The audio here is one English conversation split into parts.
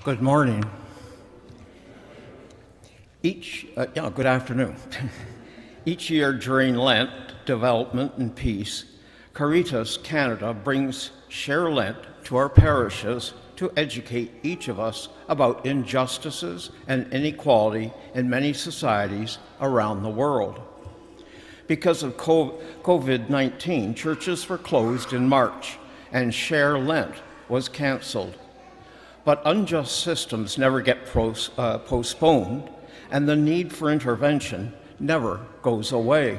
Good morning. Good afternoon. Each year during Lent, Development and Peace, Caritas Canada brings Share Lent to our parishes to educate each of us about injustices and inequality in many societies around the world. Because of COVID-19, churches were closed in March and Share Lent was canceled. But unjust systems never get postponed, and the need for intervention never goes away.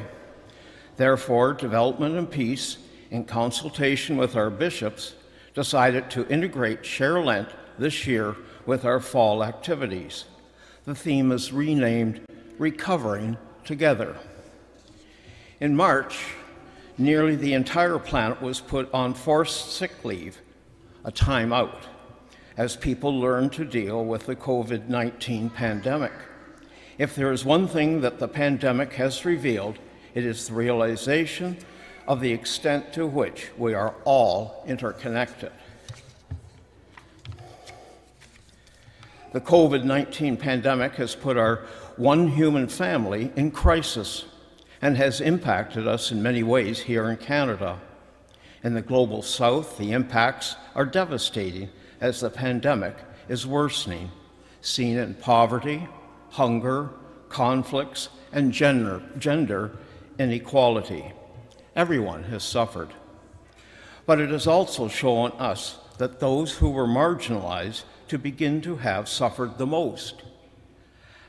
Therefore, Development and Peace, in consultation with our bishops, decided to integrate Share Lent this year with our fall activities. The theme is renamed Recovering Together. In March, nearly the entire planet was put on forced sick leave, a timeout, as people learn to deal with the COVID-19 pandemic. If there is one thing that the pandemic has revealed, it is the realization of the extent to which we are all interconnected. The COVID-19 pandemic has put our one human family in crisis and has impacted us in many ways here in Canada. In the global south, the impacts are devastating as the pandemic is worsening, seen in poverty, hunger, conflicts, and gender inequality. Everyone has suffered. But it has also shown us that those who were marginalized to begin to have suffered the most.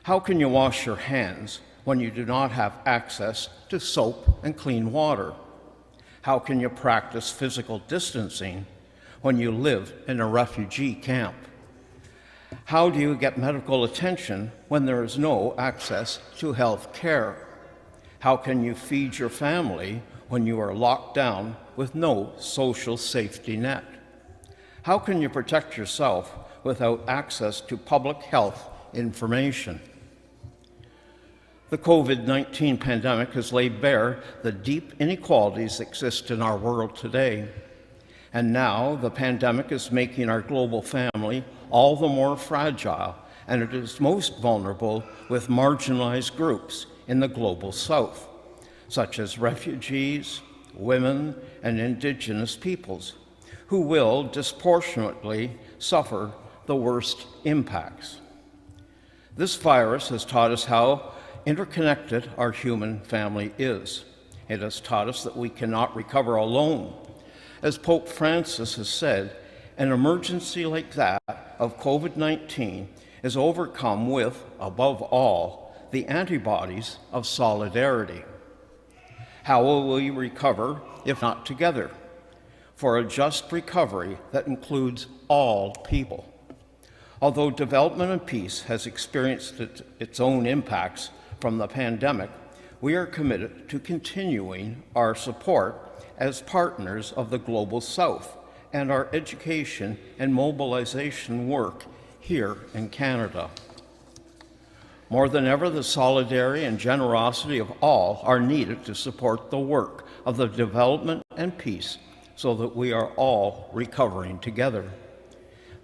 How can you wash your hands when you do not have access to soap and clean water? How can you practice physical distancing when you live in a refugee camp? How do you get medical attention when there is no access to health care? How can you feed your family when you are locked down with no social safety net? How can you protect yourself without access to public health information? The COVID-19 pandemic has laid bare the deep inequalities that exist in our world today. And now the pandemic is making our global family all the more fragile, and it is most vulnerable with marginalized groups in the global south, such as refugees, women, and Indigenous peoples, who will disproportionately suffer the worst impacts. This virus has taught us how interconnected our human family is. It has taught us that we cannot recover alone. As Pope Francis has said, an emergency like that of COVID-19 is overcome with, above all, the antibodies of solidarity. How will we recover if not together? For a just recovery that includes all people. Although Development and Peace has experienced its own impacts from the pandemic, we are committed to continuing our support as partners of the Global South and our education and mobilization work here in Canada. More than ever, the solidarity and generosity of all are needed to support the work of the Development and Peace so that we are all recovering together.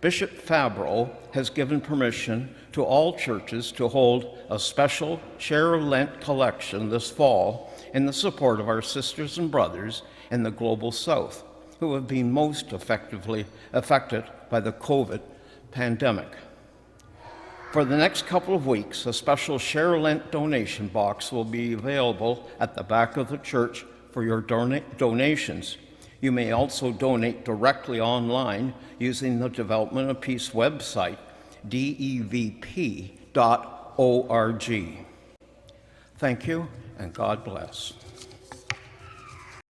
Bishop Fabro has given permission to all churches to hold a special Share Lent collection this fall in the support of our sisters and brothers in the Global South, who have been most effectively affected by the COVID pandemic. For the next couple of weeks, a special Share Lent donation box will be available at the back of the church for your donations. You may also donate directly online using the Development and Peace website, devp.org. Thank you, and God bless.